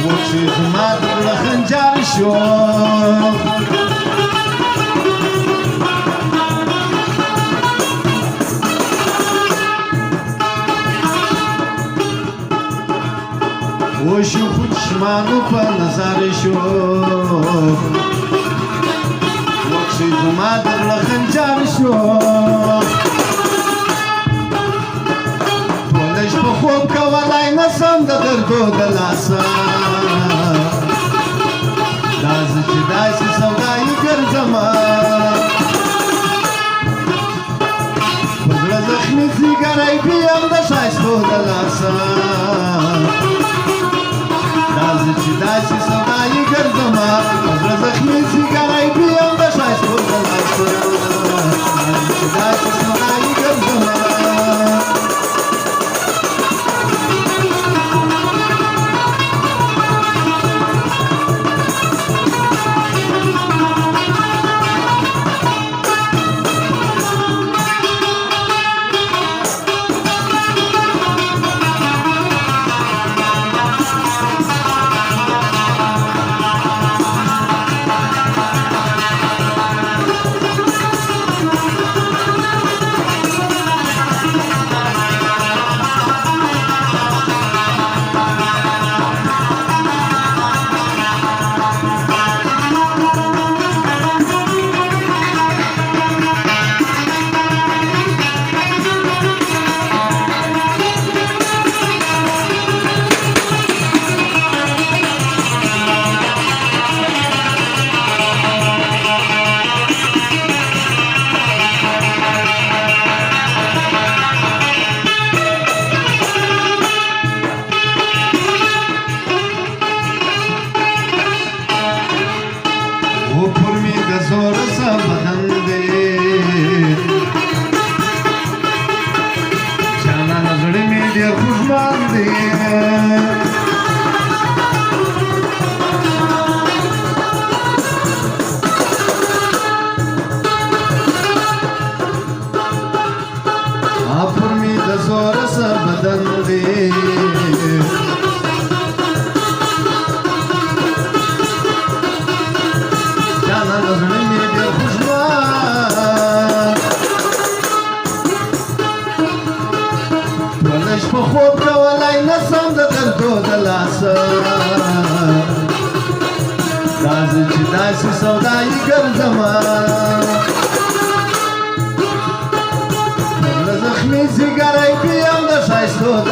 وچې زما د زړه خنجر شو وشو خو چشمانو په نظر شو وچې زما د زړه خنجر شو ټوله شپه خوب کولی نسم د دردو د لاسه دا زه چې داسې سودایي ګرځمه په زړه زخمي ځیګری بیم د ښایستو د لاسه دا زه چې داسې سودایي ګرځمه په زړه زخمي ځیګری بیم د ښایستو د لاسه دا زه چې داسې سودایي ګرځمه په خوب کولی نسم د دردو د لاسه دا زه چې داسې سودایي ګرځمه په زړه زخمي ځیګری بیم د ښایستو د